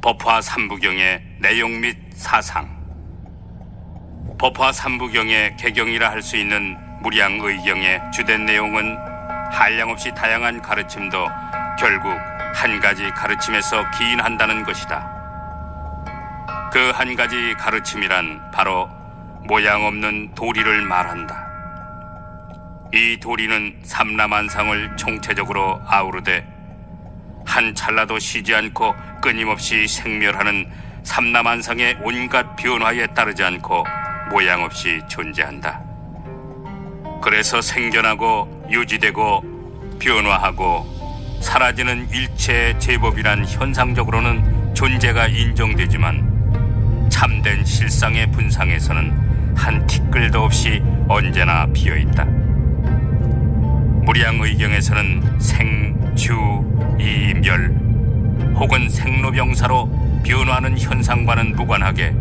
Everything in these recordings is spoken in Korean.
법화 삼부경의 내용 및 사상. 법화 삼부경의 개경이라 할 수 있는 무량의경의 주된 내용은 한량없이 다양한 가르침도 결국 한 가지 가르침에서 기인한다는 것이다. 그 한 가지 가르침이란 바로 모양 없는 도리를 말한다. 이 도리는 삼라만상을 총체적으로 아우르되 한 찰나도 쉬지 않고 끊임없이 생멸하는 삼라만상의 온갖 변화에 따르지 않고 모양 없이 존재한다. 그래서 생겨나고 유지되고 변화하고 사라지는 일체의 제법이란 현상적으로는 존재가 인정되지만 참된 실상의 분상에서는 한 티끌도 없이 언제나 비어있다. 무량의경에서는 생, 주, 이, 멸 혹은 생로병사로 변화하는 현상과는 무관하게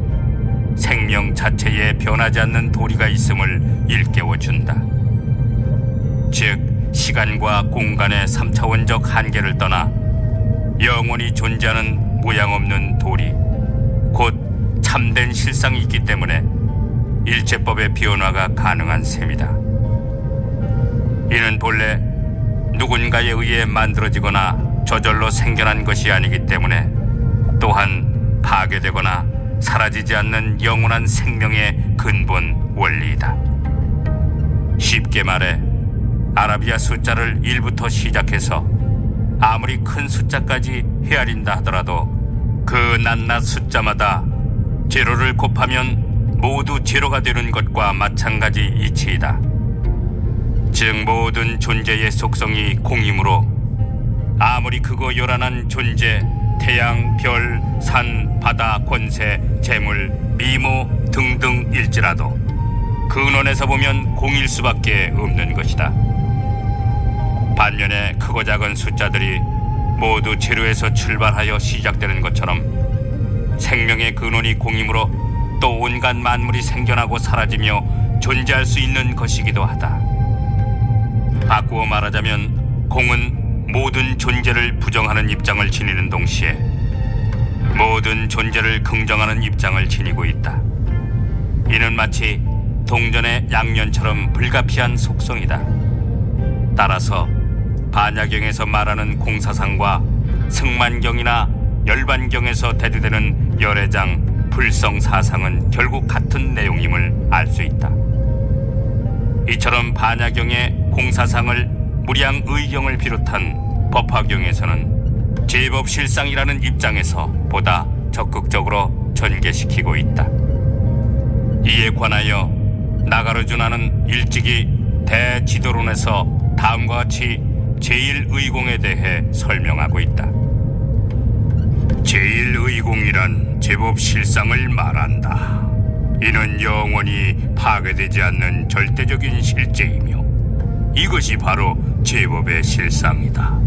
생명 자체에 변하지 않는 도리가 있음을 일깨워준다. 즉 시간과 공간의 3차원적 한계를 떠나 영원히 존재하는 모양 없는 도리, 곧 참된 실상이 있기 때문에 일체법의 변화가 가능한 셈이다. 이는 본래 누군가에 의해 만들어지거나 저절로 생겨난 것이 아니기 때문에 또한 파괴되거나 사라지지 않는 영원한 생명의 근본 원리이다. 쉽게 말해 아라비아 숫자를 1부터 시작해서 아무리 큰 숫자까지 헤아린다 하더라도 그 낱낱 숫자마다 제로를 곱하면 모두 제로가 되는 것과 마찬가지 이치이다. 즉 모든 존재의 속성이 공이므로 아무리 크고 요란한 존재, 태양, 별, 산, 바다, 권세, 재물, 미모 등등일지라도 근원에서 보면 공일 수밖에 없는 것이다. 반면에 크고 작은 숫자들이 모두 제로에서 출발하여 시작되는 것처럼 생명의 근원이 공이므로 또 온갖 만물이 생겨나고 사라지며 존재할 수 있는 것이기도 하다. 바꾸어 말하자면 공은 모든 존재를 부정하는 입장을 지니는 동시에 모든 존재를 긍정하는 입장을 지니고 있다. 이는 마치 동전의 양면처럼 불가피한 속성이다. 따라서 반야경에서 말하는 공사상과 승만경이나 열반경에서 대두되는 열애장, 불성사상은 결국 같은 내용임을 알 수 있다. 이처럼 반야경의 공사상을 무량의경을 비롯한 법화경에서는 제법실상이라는 입장에서 보다 적극적으로 전개시키고 있다. 이에 관하여 나가르주나는 일찍이 대지도론에서 다음과 같이 제1의공에 대해 설명하고 있다. 제1의공이란 제법실상을 말한다. 이는 영원히 파괴되지 않는 절대적인 실제이며 이것이 바로 제법의 실상이다.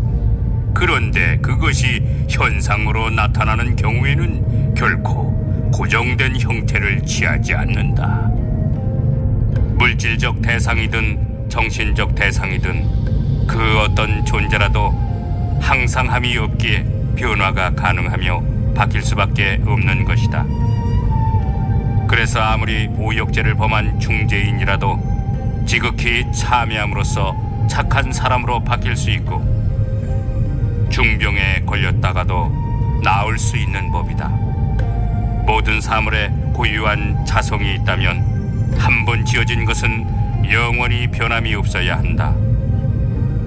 그런데 그것이 현상으로 나타나는 경우에는 결코 고정된 형태를 취하지 않는다. 물질적 대상이든 정신적 대상이든 그 어떤 존재라도 항상함이 없기에 변화가 가능하며 바뀔 수밖에 없는 것이다. 그래서 아무리 오욕죄를 범한 중죄인이라도 지극히 참회함으로써 착한 사람으로 바뀔 수 있고 중병에 걸렸다가도 나을 수 있는 법이다. 모든 사물에 고유한 자성이 있다면 한 번 지어진 것은 영원히 변함이 없어야 한다.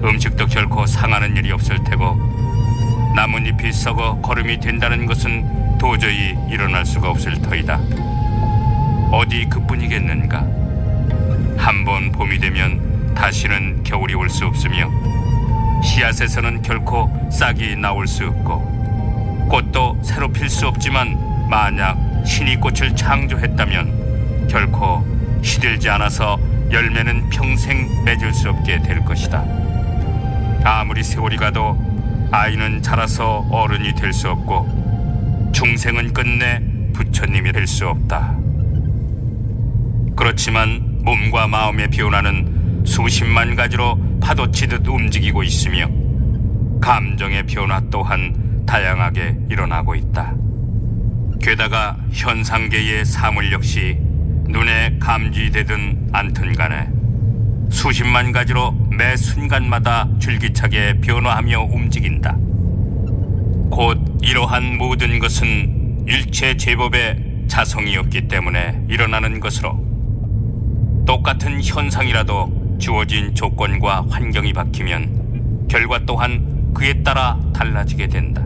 음식도 결코 상하는 일이 없을 테고 나뭇잎이 썩어 거름이 된다는 것은 도저히 일어날 수가 없을 터이다. 어디 그뿐이겠는가? 한 번 봄이 되면 다시는 겨울이 올 수 없으며 씨앗에서는 결코 싹이 나올 수 없고 꽃도 새로 필 수 없지만 만약 신이 꽃을 창조했다면 결코 시들지 않아서 열매는 평생 맺을 수 없게 될 것이다. 아무리 세월이 가도 아이는 자라서 어른이 될 수 없고 중생은 끝내 부처님이 될 수 없다. 그렇지만 몸과 마음의 변화는 수십만 가지로 파도치듯 움직이고 있으며 감정의 변화 또한 다양하게 일어나고 있다. 게다가 현상계의 사물 역시 눈에 감지되든 않든 간에 수십만 가지로 매 순간마다 줄기차게 변화하며 움직인다. 곧 이러한 모든 것은 일체 제법의 자성이었기 때문에 일어나는 것으로, 똑같은 현상이라도 주어진 조건과 환경이 바뀌면 결과 또한 그에 따라 달라지게 된다.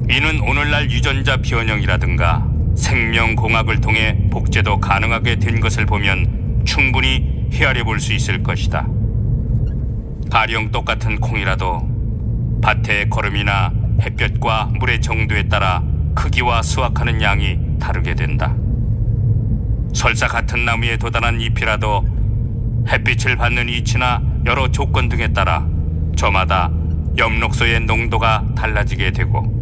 이는 오늘날 유전자 변형이라든가 생명공학을 통해 복제도 가능하게 된 것을 보면 충분히 헤아려 볼 수 있을 것이다. 가령 똑같은 콩이라도 밭의 거름이나 햇볕과 물의 정도에 따라 크기와 수확하는 양이 다르게 된다. 설사 같은 나무에 도달한 잎이라도 햇빛을 받는 위치나 여러 조건 등에 따라 저마다 엽록소의 농도가 달라지게 되고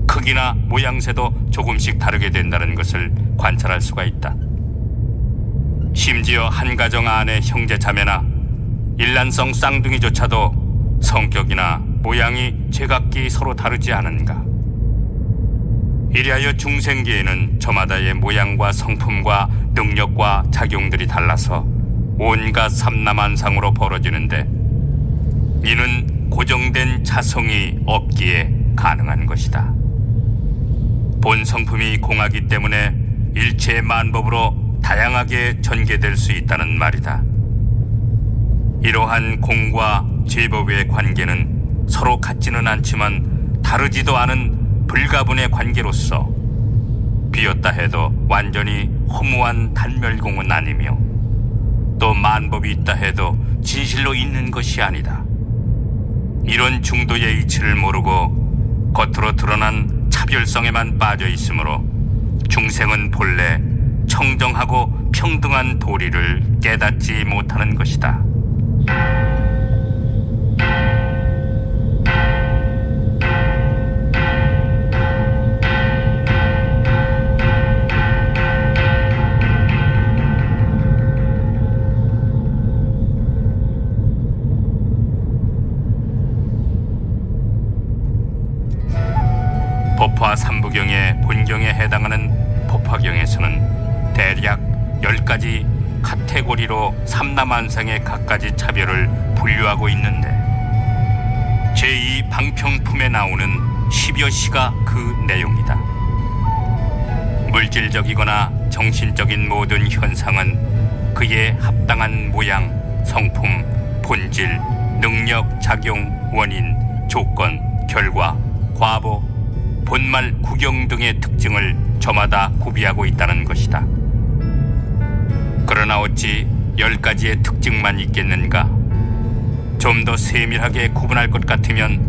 크기나 모양새도 조금씩 다르게 된다는 것을 관찰할 수가 있다. 심지어 한 가정 안의 형제 자매나 일란성 쌍둥이조차도 성격이나 모양이 제각기 서로 다르지 않은가. 이리하여 중생계에는 저마다의 모양과 성품과 능력과 작용들이 달라서 온갖 삼라만상으로 벌어지는데, 이는 고정된 자성이 없기에 가능한 것이다. 본 성품이 공하기 때문에 일체의 만법으로 다양하게 전개될 수 있다는 말이다. 이러한 공과 제법의 관계는 서로 같지는 않지만 다르지도 않은 불가분의 관계로서 비었다 해도 완전히 허무한 단멸공은 아니며, 또 만법이 있다 해도 진실로 있는 것이 아니다. 이런 중도의 이치를 모르고 겉으로 드러난 차별성에만 빠져 있으므로 중생은 본래 청정하고 평등한 도리를 깨닫지 못하는 것이다. 법화 삼부경의 본경에 해당하는 법화경에서는 대략 10가지 카테고리로 삼라만상의 각가지 차별을 분류하고 있는데, 제2방평품에 나오는 10여 시가 그 내용이다. 물질적이거나 정신적인 모든 현상은 그의 합당한 모양, 성품, 본질, 능력, 작용, 원인, 조건, 결과, 과보, 본말, 구경 등의 특징을 저마다 구비하고 있다는 것이다. 그러나 어찌 10가지의 특징만 있겠는가? 좀 더 세밀하게 구분할 것 같으면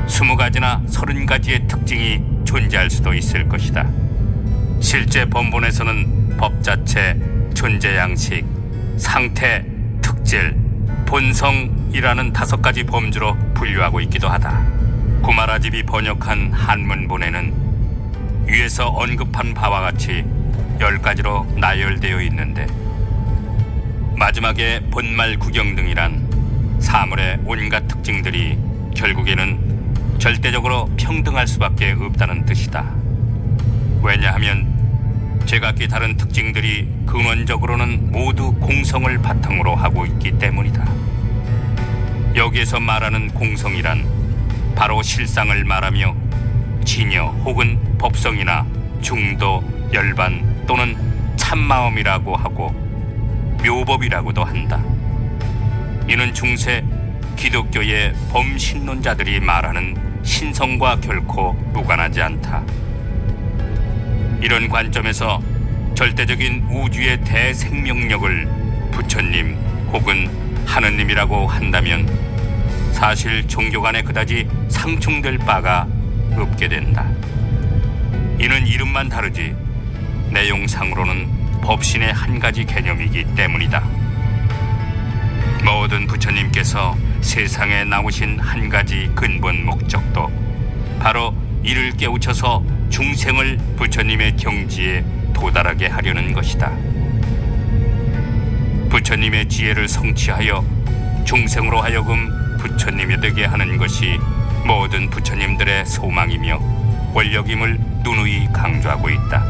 20가지나 30가지의 특징이 존재할 수도 있을 것이다. 실제 법본에서는 법 자체, 존재 양식, 상태, 특질, 본성이라는 5가지 범주로 분류하고 있기도 하다. 구마라집이 번역한 한문본에는 위에서 언급한 바와 같이 10가지로 나열되어 있는데, 마지막에 본말, 구경 등이란 사물의 온갖 특징들이 결국에는 절대적으로 평등할 수밖에 없다는 뜻이다. 왜냐하면 제각기 다른 특징들이 근원적으로는 모두 공성을 바탕으로 하고 있기 때문이다. 여기에서 말하는 공성이란 바로 실상을 말하며 진여 혹은 법성이나 중도, 열반 또는 참마음이라고 하고 묘법이라고도 한다. 이는 중세 기독교의 범신론자들이 말하는 신성과 결코 무관하지 않다. 이런 관점에서 절대적인 우주의 대생명력을 부처님 혹은 하느님이라고 한다면 사실 종교 간에 그다지 상충될 바가 없게 된다. 이는 이름만 다르지 내용상으로는 법신의 한 가지 개념이기 때문이다. 모든 부처님께서 세상에 나오신 한 가지 근본 목적도 바로 이를 깨우쳐서 중생을 부처님의 경지에 도달하게 하려는 것이다. 부처님의 지혜를 성취하여 중생으로 하여금 부처님이 되게 하는 것이 모든 부처님들의 소망이며 권력임을 누누이 강조하고 있다.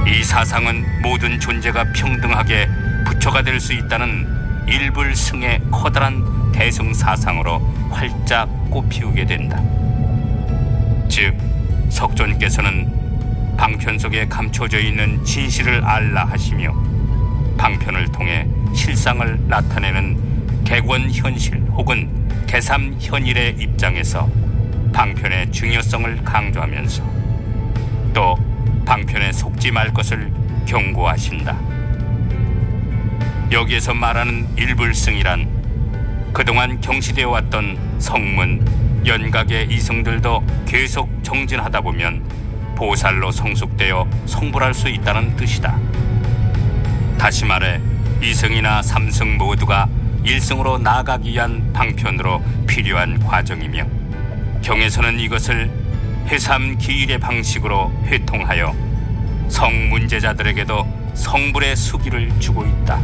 이 사상은 모든 존재가 평등하게 부처가 될 수 있다는 일불승의 커다란 대승 사상으로 활짝 꽃피우게 된다. 즉, 석존께서는 방편 속에 감춰져 있는 진실을 알라 하시며 방편을 통해 실상을 나타내는 객원현실 혹은 개삼현일의 입장에서 방편의 중요성을 강조하면서 또 방편에 속지 말 것을 경고하신다. 여기에서 말하는 일불승이란 그동안 경시되어 왔던 성문, 연각의 이승들도 계속 정진하다 보면 보살로 성숙되어 성불할 수 있다는 뜻이다. 다시 말해 이승이나 삼승 모두가 일승으로 나아가기 위한 방편으로 필요한 과정이며 경에서는 이것을 해삼기일의 방식으로 회통하여 성문제자들에게도 성불의 수기를 주고 있다.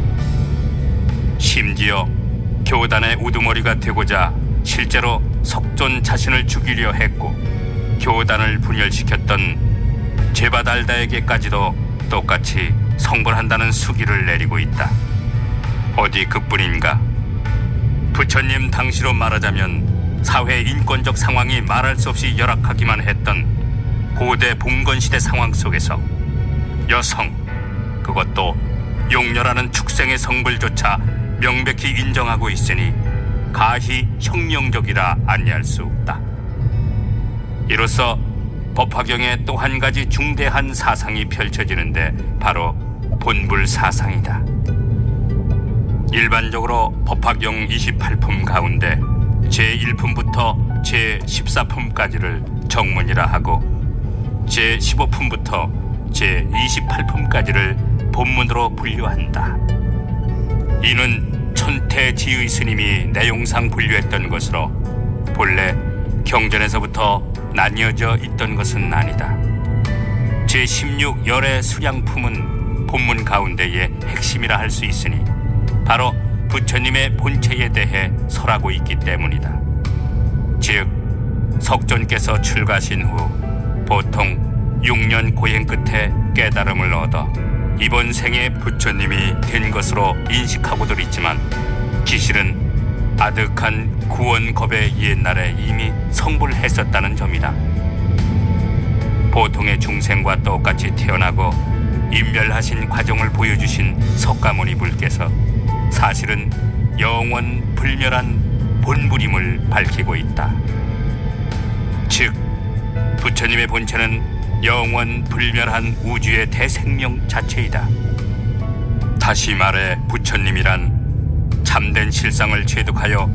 심지어 교단의 우두머리가 되고자 실제로 석존 자신을 죽이려 했고 교단을 분열시켰던 제바달다에게까지도 똑같이 성불한다는 수기를 내리고 있다. 어디 그뿐인가? 부처님 당시로 말하자면 사회 인권적 상황이 말할 수 없이 열악하기만 했던 고대 봉건시대 상황 속에서 여성, 그것도 용녀라는 축생의 성불조차 명백히 인정하고 있으니 가히 혁명적이라 아니할 수 없다. 이로써 법화경에 또 한 가지 중대한 사상이 펼쳐지는데 바로 본불 사상이다. 일반적으로 법화경 28품 가운데 제1품부터 제14품까지를 정문이라 하고 제15품부터 제28품까지를 본문으로 분류한다. 이는 천태지의 스님이 내용상 분류했던 것으로 본래 경전에서부터 나뉘어져 있던 것은 아니다. 제16 열의 수량품은 본문 가운데의 핵심이라 할 수 있으니 바로 부처님의 본체에 대해 설하고 있기 때문이다. 즉, 석존께서 출가하신 후 보통 6년 고행 끝에 깨달음을 얻어 이번 생에 부처님이 된 것으로 인식하고들 있지만 기실은 아득한 구원겁의 옛날에 이미 성불했었다는 점이다. 보통의 중생과 똑같이 태어나고 인멸하신 과정을 보여주신 석가모니 불께서 사실은 영원 불멸한 본불임을 밝히고 있다. 즉, 부처님의 본체는 영원 불멸한 우주의 대생명 자체이다. 다시 말해 부처님이란 참된 실상을 체득하여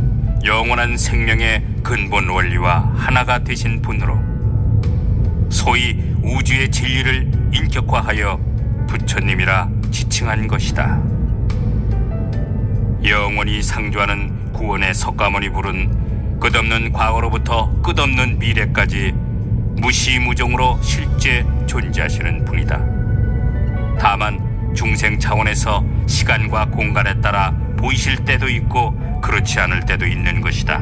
영원한 생명의 근본 원리와 하나가 되신 분으로 소위 우주의 진리를 인격화하여 부처님이라 지칭한 것이다. 영원히 상주하는 구원의 석가모니 불은 끝없는 과거로부터 끝없는 미래까지 무시무종으로 실제 존재하시는 분이다. 다만 중생 차원에서 시간과 공간에 따라 보이실 때도 있고 그렇지 않을 때도 있는 것이다.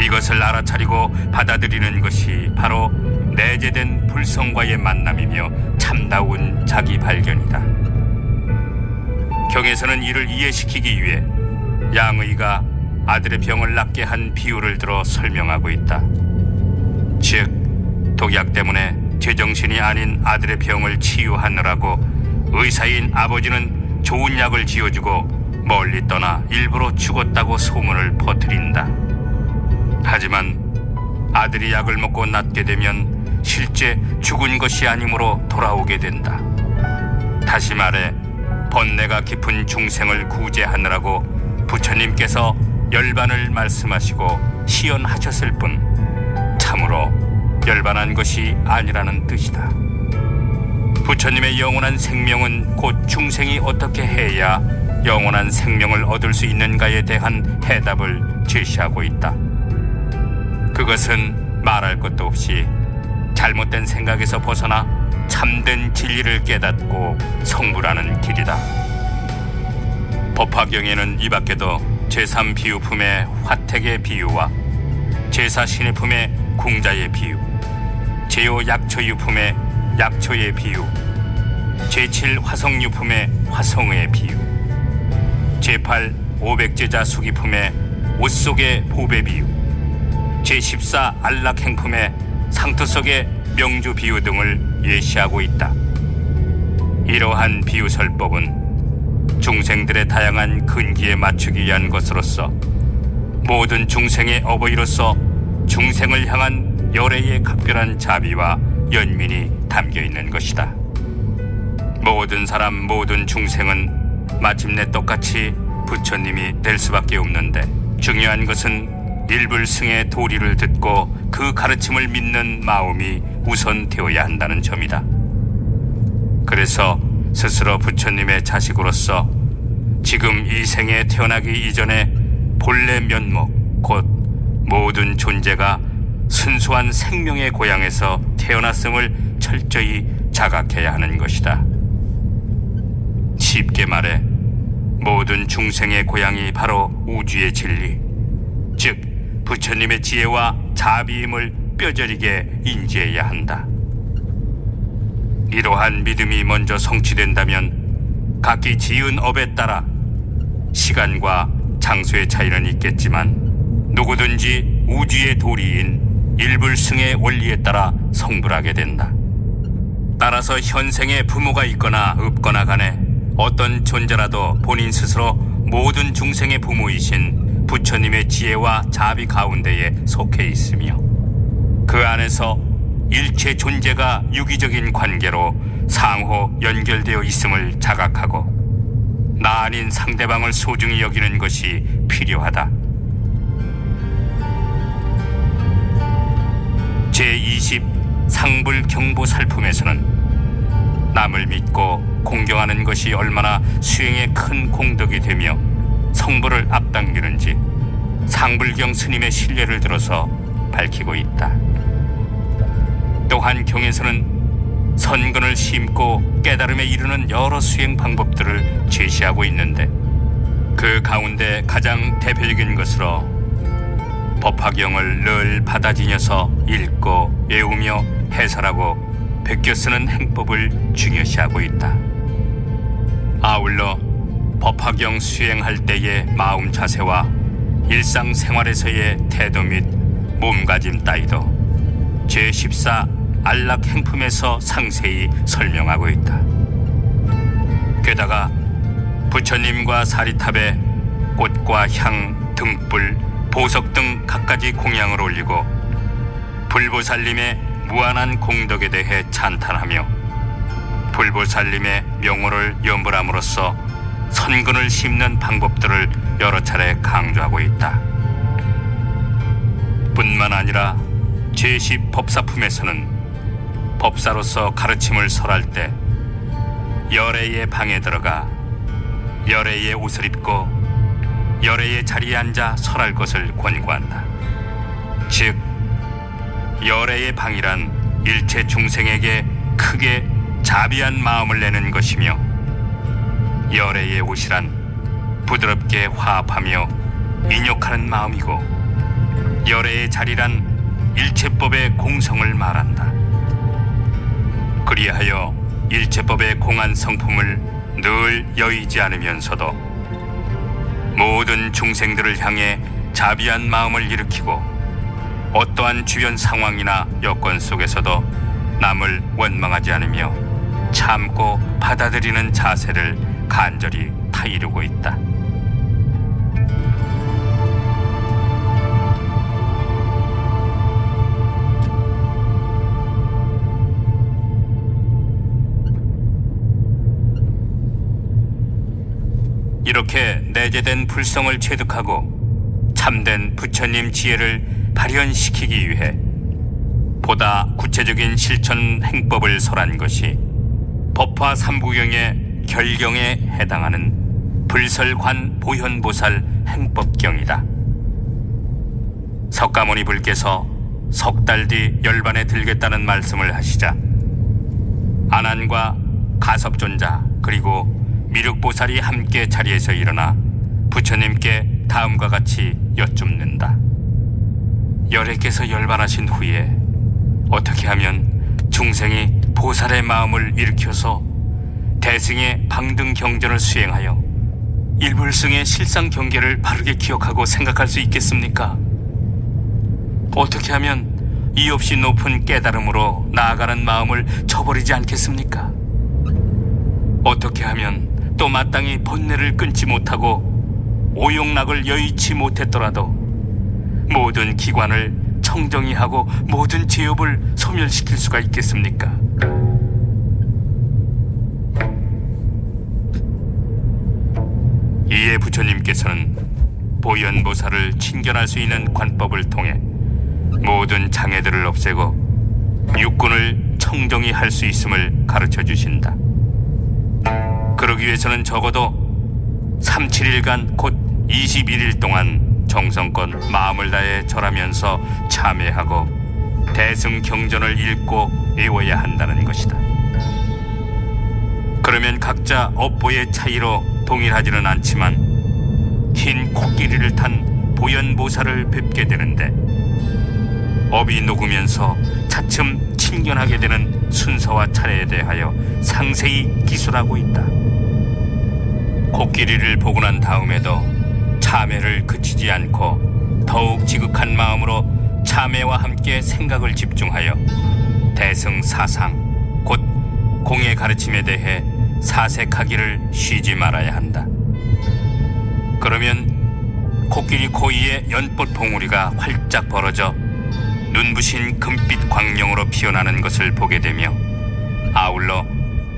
이것을 알아차리고 받아들이는 것이 바로 내재된 불성과의 만남이며 참다운 자기 발견이다. 경에서는 이를 이해시키기 위해 양의가 아들의 병을 낫게 한 비유를 들어 설명하고 있다. 즉, 독약 때문에 제정신이 아닌 아들의 병을 치유하느라고 의사인 아버지는 좋은 약을 지어주고 멀리 떠나 일부러 죽었다고 소문을 퍼뜨린다. 하지만 아들이 약을 먹고 낫게 되면 실제 죽은 것이 아니므로 돌아오게 된다. 다시 말해 번뇌가 깊은 중생을 구제하느라고 부처님께서 열반을 말씀하시고 시연하셨을 뿐 참으로 열반한 것이 아니라는 뜻이다. 부처님의 영원한 생명은 곧 중생이 어떻게 해야 영원한 생명을 얻을 수 있는가에 대한 해답을 제시하고 있다. 그것은 말할 것도 없이 잘못된 생각에서 벗어나 참된 진리를 깨닫고 성불하는 길이다. 법화경에는 이 밖에도 제3비유품의 화택의 비유와 제4신의품의 궁자의 비유, 제5 약초유품의 약초의 비유, 제7 화성유품의 화성의 비유, 제8 오백제자 수기품의 옷 속의 보배 비유, 제14 안락행품의 상투 속의 명주 비유 등을 예시하고 있다. 이러한 비유설법은 중생들의 다양한 근기에 맞추기 위한 것으로서 모든 중생의 어버이로서 중생을 향한 열애의 각별한 자비와 연민이 담겨 있는 것이다. 모든 사람, 모든 중생은 마침내 똑같이 부처님이 될 수밖에 없는데, 중요한 것은 일불승의 도리를 듣고 그 가르침을 믿는 마음이 우선 되어야 한다는 점이다. 그래서 스스로 부처님의 자식으로서 지금 이 생에 태어나기 이전에 본래 면목, 곧 모든 존재가 순수한 생명의 고향에서 태어났음을 철저히 자각해야 하는 것이다. 쉽게 말해 모든 중생의 고향이 바로 우주의 진리, 즉 부처님의 지혜와 자비임을 뼈저리게 인지해야 한다. 이러한 믿음이 먼저 성취된다면 각기 지은 업에 따라 시간과 장소의 차이는 있겠지만 누구든지 우주의 도리인 일불승의 원리에 따라 성불하게 된다. 따라서 현생에 부모가 있거나 없거나 간에 어떤 존재라도 본인 스스로 모든 중생의 부모이신 부처님의 지혜와 자비 가운데에 속해 있으며 그 안에서 일체 존재가 유기적인 관계로 상호 연결되어 있음을 자각하고 나 아닌 상대방을 소중히 여기는 것이 필요하다. 제20 상불경보살품에서는 남을 믿고 공경하는 것이 얼마나 수행에 큰 공덕이 되며 성불을 앞당기는지 상불경 스님의 신뢰를 들어서 밝히고 있다. 또한 경에서는 선근을 심고 깨달음에 이르는 여러 수행 방법들을 제시하고 있는데 그 가운데 가장 대표적인 것으로 법화경을 늘 받아지녀서 읽고 외우며 해설하고 베껴 쓰는 행법을 중요시하고 있다. 아울러 법화경 수행할 때의 마음 자세와 일상생활에서의 태도 및 몸가짐 따위도 제14 안락 행품에서 상세히 설명하고 있다. 게다가 부처님과 사리탑에 꽃과 향, 등불, 보석 등 갖가지 공양을 올리고 불보살님의 무한한 공덕에 대해 찬탄하며 불보살님의 명호를 염불함으로써 선근을 심는 방법들을 여러 차례 강조하고 있다. 뿐만 아니라 제10 법사품에서는 법사로서 가르침을 설할 때 열애의 방에 들어가 열애의 옷을 입고 열애의 자리에 앉아 설할 것을 권고한다. 즉 열애의 방이란 일체 중생에게 크게 자비한 마음을 내는 것이며 열애의 옷이란 부드럽게 화합하며 인욕하는 마음이고 열애의 자리란 일체법의 공성을 말한다. 그리하여 일체법의 공한 성품을 늘 여의지 않으면서도 모든 중생들을 향해 자비한 마음을 일으키고 어떠한 주변 상황이나 여건 속에서도 남을 원망하지 않으며 참고 받아들이는 자세를 간절히 타이르고 있다. 이렇게 내재된 불성을 체득하고 참된 부처님 지혜를 발현시키기 위해 보다 구체적인 실천 행법을 설한 것이 법화 삼부경의 결경에 해당하는 불설관 보현보살 행법경이다. 석가모니 불께서 석 달 뒤 열반에 들겠다는 말씀을 하시자 아난과 가섭존자 그리고 미륵보살이 함께 자리에서 일어나 부처님께 다음과 같이 여쭙는다. 열애께서 열반하신 후에 어떻게 하면 중생이 보살의 마음을 일으켜서 대승의 방등 경전을 수행하여 일불승의 실상 경계를 바르게 기억하고 생각할 수 있겠습니까? 어떻게 하면 이 없이 높은 깨달음으로 나아가는 마음을 저버리지 않겠습니까? 어떻게 하면 또 마땅히 번뇌를 끊지 못하고 오용락을 여의치 못했더라도 모든 기관을 청정히 하고 모든 죄업을 소멸시킬 수가 있겠습니까? 이에 부처님께서는 보현보살을 친견할 수 있는 관법을 통해 모든 장애들을 없애고 육군을 청정히 할 수 있음을 가르쳐 주신다. 그러기 위해서는 적어도 37일간 곧 21일 동안 정성껏 마음을 다해 절하면서 참회하고 대승 경전을 읽고 외워야 한다는 것이다. 그러면 각자 업보의 차이로 동일하지는 않지만 흰 코끼리를 탄 보현보살을 뵙게 되는데 업이 녹으면서 차츰 친견하게 되는 순서와 차례에 대하여 상세히 기술하고 있다. 코끼리를 보고 난 다음에도 참회를 그치지 않고 더욱 지극한 마음으로 참회와 함께 생각을 집중하여 대승 사상, 곧 공의 가르침에 대해 사색하기를 쉬지 말아야 한다. 그러면 코끼리 코이에 연꽃 봉우리가 활짝 벌어져 눈부신 금빛 광명으로 피어나는 것을 보게 되며 아울러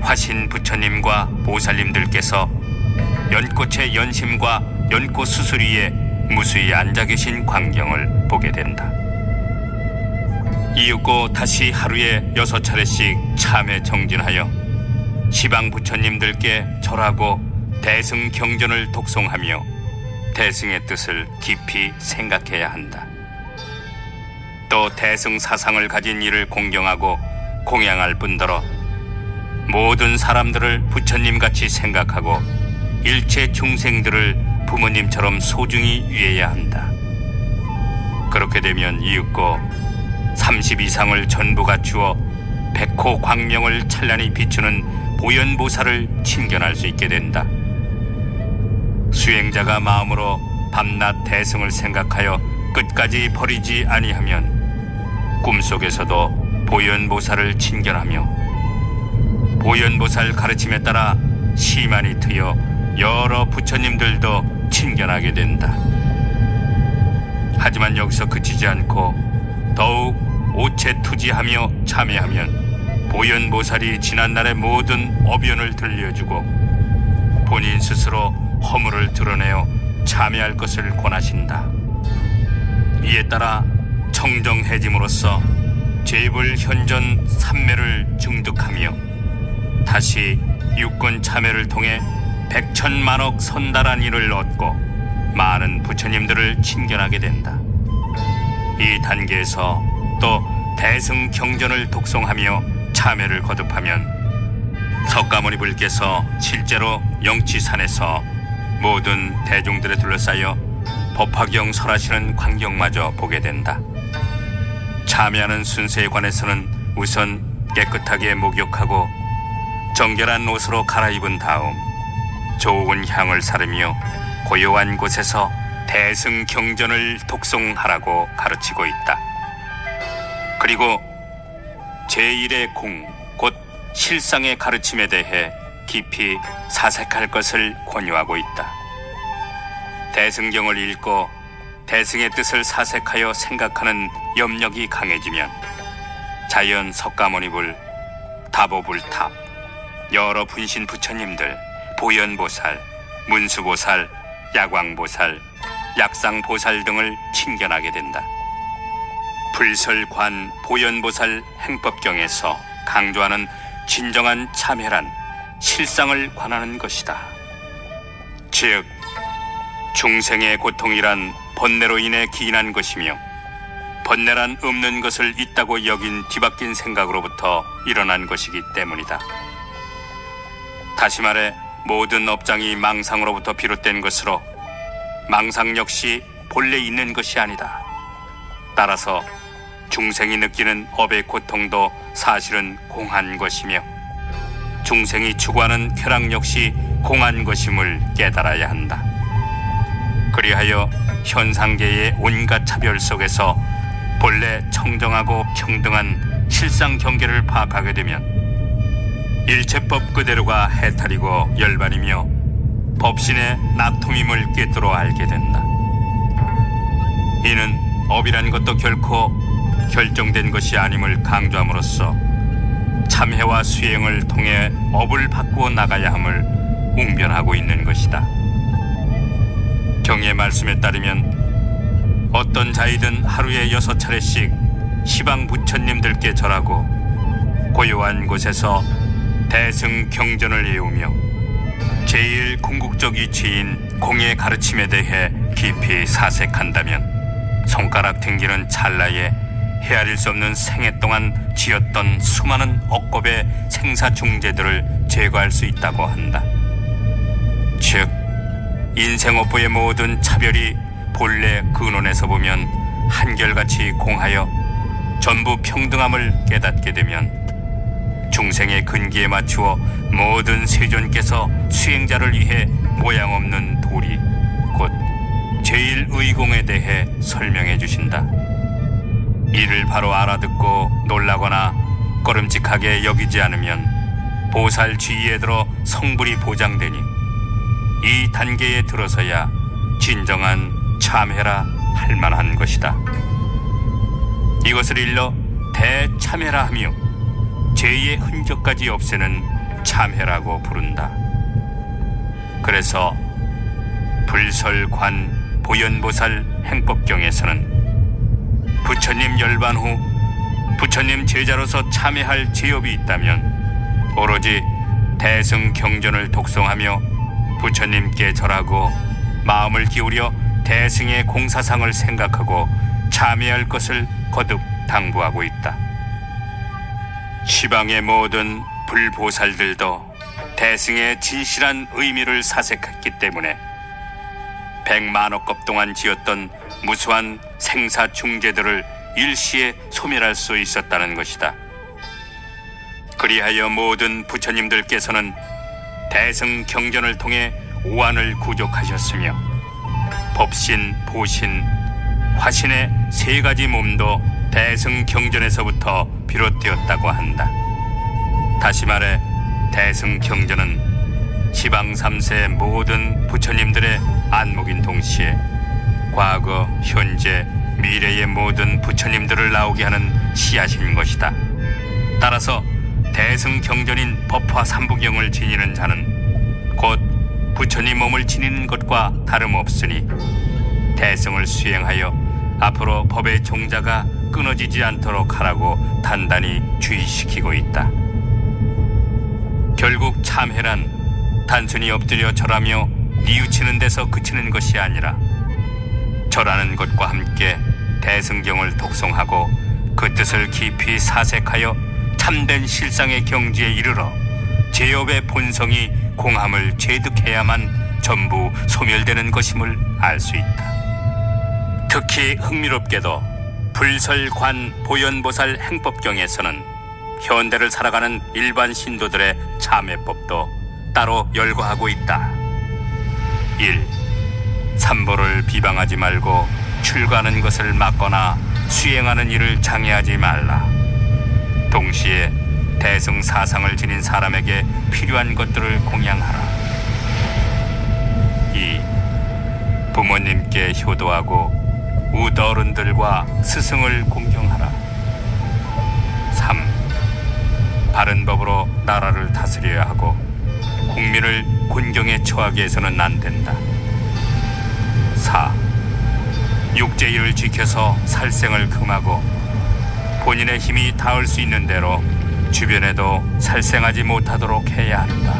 화신 부처님과 보살님들께서 연꽃의 연심과 연꽃 수술 위에 무수히 앉아 계신 광경을 보게 된다. 이윽고 다시 하루에 6차례씩 참회 정진하여 시방 부처님들께 절하고 대승 경전을 독송하며 대승의 뜻을 깊이 생각해야 한다. 또 대승 사상을 가진 이를 공경하고 공양할 뿐더러 모든 사람들을 부처님같이 생각하고 일체 중생들을 부모님처럼 소중히 위해야 한다. 그렇게 되면 이윽고 30 이상을 전부 갖추어 백호 광명을 찬란히 비추는 보현보살을 친견할 수 있게 된다. 수행자가 마음으로 밤낮 대승을 생각하여 끝까지 버리지 아니하면 꿈속에서도 보현보살을 친견하며 보현보살 가르침에 따라 시만이 트여 여러 부처님들도 친견하게 된다. 하지만 여기서 그치지 않고 더욱 오체투지하며 참회하면 보현보살이 지난날의 모든 어변을 들려주고 본인 스스로 허물을 드러내어 참회할 것을 권하신다. 이에 따라 청정해짐으로써 제불 현전 삼매를 증득하며 다시 육군 참회를 통해 백천만억 선달한 일을 얻고 많은 부처님들을 친견하게 된다. 이 단계에서 또 대승 경전을 독송하며 참회를 거듭하면 석가모니 불께서 실제로 영치산에서 모든 대중들에 둘러싸여 법화경 설하시는 광경마저 보게 된다. 참회하는 순서에 관해서는 우선 깨끗하게 목욕하고 정결한 옷으로 갈아입은 다음 좋은 향을 사르며 고요한 곳에서 대승 경전을 독송하라고 가르치고 있다. 그리고 제1의 공, 곧 실상의 가르침에 대해 깊이 사색할 것을 권유하고 있다. 대승경을 읽고 대승의 뜻을 사색하여 생각하는 염력이 강해지면 자연 석가모니불, 다보불탑, 여러 분신 부처님들, 보현보살, 문수보살, 야광보살, 약상보살 등을 친견하게 된다. 불설관 보현보살 행법경에서 강조하는 진정한 참회란 실상을 관하는 것이다. 즉 중생의 고통이란 번뇌로 인해 기인한 것이며 번뇌란 없는 것을 있다고 여긴 뒤바뀐 생각으로부터 일어난 것이기 때문이다. 다시 말해 모든 업장이 망상으로부터 비롯된 것으로 망상 역시 본래 있는 것이 아니다. 따라서 중생이 느끼는 업의 고통도 사실은 공한 것이며 중생이 추구하는 쾌락 역시 공한 것임을 깨달아야 한다. 그리하여 현상계의 온갖 차별 속에서 본래 청정하고 평등한 실상 경계를 파악하게 되면 일체법 그대로가 해탈이고 열반이며 법신의 나툼임을 꿰뚫어 알게 된다. 이는 업이란 것도 결코 결정된 것이 아님을 강조함으로써 참회와 수행을 통해 업을 바꾸어 나가야 함을 웅변하고 있는 것이다. 경의 말씀에 따르면 어떤 자이든 하루에 6차례씩 시방 부처님들께 절하고 고요한 곳에서 대승 경전을 외우며 제일 궁극적 이치인 공의 가르침에 대해 깊이 사색한다면 손가락 튕기는 찰나에 헤아릴 수 없는 생애 동안 지었던 수많은 억겁의 생사중재들을 제거할 수 있다고 한다. 즉 인생업보의 모든 차별이 본래 근원에서 보면 한결같이 공하여 전부 평등함을 깨닫게 되면 중생의 근기에 맞추어 모든 세존께서 수행자를 위해 모양 없는 도리 곧 제1의공에 대해 설명해 주신다. 이를 바로 알아듣고 놀라거나 꺼름직하게 여기지 않으면 보살주의에 들어 성불이 보장되니 이 단계에 들어서야 진정한 참회라 할 만한 것이다. 이것을 일러 대참회라 하며 죄의 흔적까지 없애는 참회라고 부른다. 그래서 불설관 보현보살 행법경에서는 부처님 열반 후 부처님 제자로서 참회할 제업이 있다면 오로지 대승 경전을 독송하며 부처님께 절하고 마음을 기울여 대승의 공사상을 생각하고 참회할 것을 거듭 당부하고 있다. 시방의 모든 불보살들도 대승의 진실한 의미를 사색했기 때문에 100만억 급 동안 지었던 무수한 생사중재들을 일시에 소멸할 수 있었다는 것이다. 그리하여 모든 부처님들께서는 대승 경전을 통해 오한을 구족하셨으며 법신, 보신, 화신의 세 가지 몸도 대승 경전에서부터 비롯되었다고 한다. 다시 말해 대승 경전은 시방 3세 모든 부처님들의 안목인 동시에 과거, 현재, 미래의 모든 부처님들을 나오게 하는 씨앗인 것이다. 따라서 대승 경전인 법화 삼부경을 지니는 자는 곧 부처님 몸을 지니는 것과 다름없으니 대승을 수행하여 앞으로 법의 종자가 끊어지지 않도록 하라고 단단히 주의시키고 있다. 결국 참회란 단순히 엎드려 절하며 뉘우치는 데서 그치는 것이 아니라 절하는 것과 함께 대승경을 독송하고 그 뜻을 깊이 사색하여 참된 실상의 경지에 이르러 제업의 본성이 공함을 체득해야만 전부 소멸되는 것임을 알 수 있다. 특히 흥미롭게도 불설관 보현보살 행법경에서는 현대를 살아가는 일반 신도들의 참회법도 따로 열거하고 있다. 1. 삼보를 비방하지 말고 출가하는 것을 막거나 수행하는 일을 장애하지 말라. 동시에 대승 사상을 지닌 사람에게 필요한 것들을 공양하라. 2. 부모님께 효도하고 우어른들과 스승을 공경하라. 3. 바른 법으로 나라를 다스려야 하고 국민을 곤경에 처하게 해서는 안 된다. 4. 육제일을 지켜서 살생을 금하고 본인의 힘이 닿을 수 있는 대로 주변에도 살생하지 못하도록 해야 한다.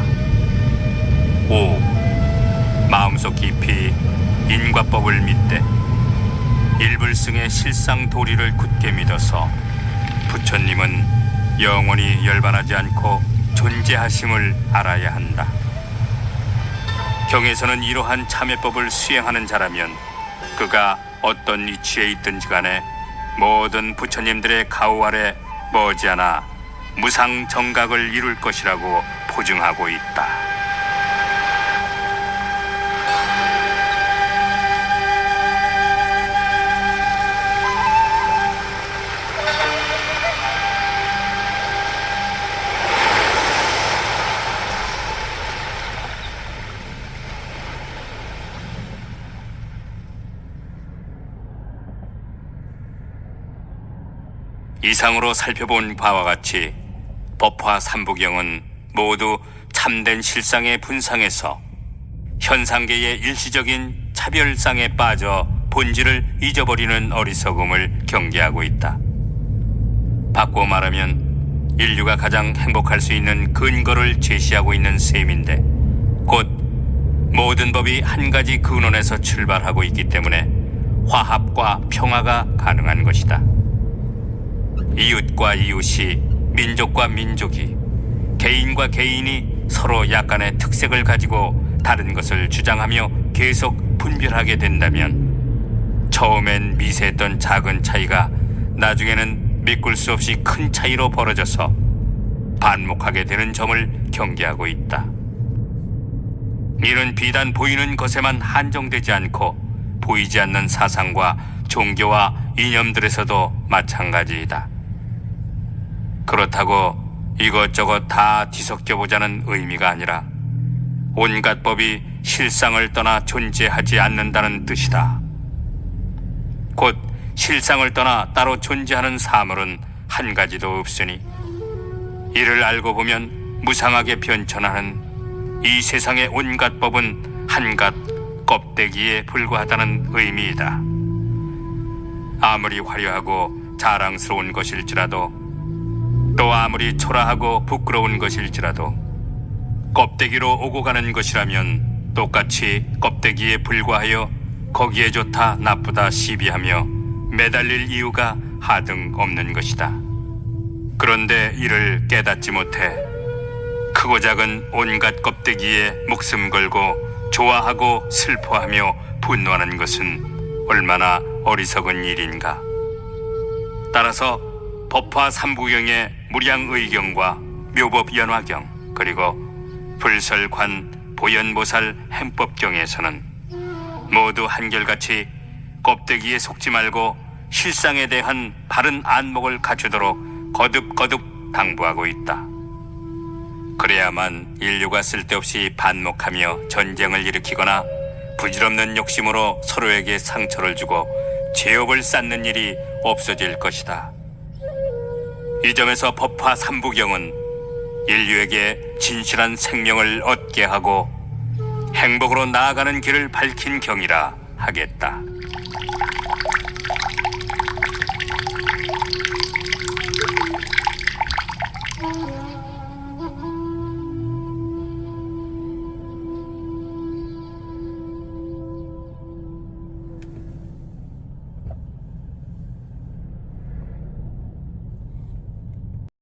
5. 마음속 깊이 인과법을 믿되 일불승의 실상 도리를 굳게 믿어서 부처님은 영원히 열반하지 않고 존재하심을 알아야 한다. 경에서는 이러한 참회법을 수행하는 자라면 그가 어떤 이치에 있든지 간에 모든 부처님들의 가호 아래 머지않아 무상 정각을 이룰 것이라고 보증하고 있다. 이상으로 살펴본 바와 같이 법화 삼부경은 모두 참된 실상의 분상에서 현상계의 일시적인 차별상에 빠져 본질을 잊어버리는 어리석음을 경계하고 있다. 바꿔 말하면 인류가 가장 행복할 수 있는 근거를 제시하고 있는 셈인데, 곧 모든 법이 한 가지 근원에서 출발하고 있기 때문에 화합과 평화가 가능한 것이다. 이웃과 이웃이, 민족과 민족이, 개인과 개인이 서로 약간의 특색을 가지고 다른 것을 주장하며 계속 분별하게 된다면 처음엔 미세했던 작은 차이가 나중에는 메꿀 수 없이 큰 차이로 벌어져서 반목하게 되는 점을 경계하고 있다. 이는 비단 보이는 것에만 한정되지 않고 보이지 않는 사상과 종교와 이념들에서도 마찬가지이다. 그렇다고 이것저것 다 뒤섞여보자는 의미가 아니라 온갖 법이 실상을 떠나 존재하지 않는다는 뜻이다. 곧 실상을 떠나 따로 존재하는 사물은 한 가지도 없으니 이를 알고 보면 무상하게 변천하는 이 세상의 온갖 법은 한갓 껍데기에 불과하다는 의미이다. 아무리 화려하고 자랑스러운 것일지라도, 또 아무리 초라하고 부끄러운 것일지라도 껍데기로 오고 가는 것이라면 똑같이 껍데기에 불과하여 거기에 좋다 나쁘다 시비하며 매달릴 이유가 하등 없는 것이다. 그런데 이를 깨닫지 못해 크고 작은 온갖 껍데기에 목숨 걸고 좋아하고 슬퍼하며 분노하는 것은 얼마나 어리석은 일인가. 따라서 법화 삼부경의 무량의경과 묘법연화경, 그리고 불설관 보현보살 행법경에서는 모두 한결같이 껍데기에 속지 말고 실상에 대한 바른 안목을 갖추도록 거듭거듭 당부하고 있다. 그래야만 인류가 쓸데없이 반목하며 전쟁을 일으키거나 부질없는 욕심으로 서로에게 상처를 주고 죄업을 쌓는 일이 없어질 것이다. 이 점에서 법화 삼부경은 인류에게 진실한 생명을 얻게 하고 행복으로 나아가는 길을 밝힌 경이라 하겠다.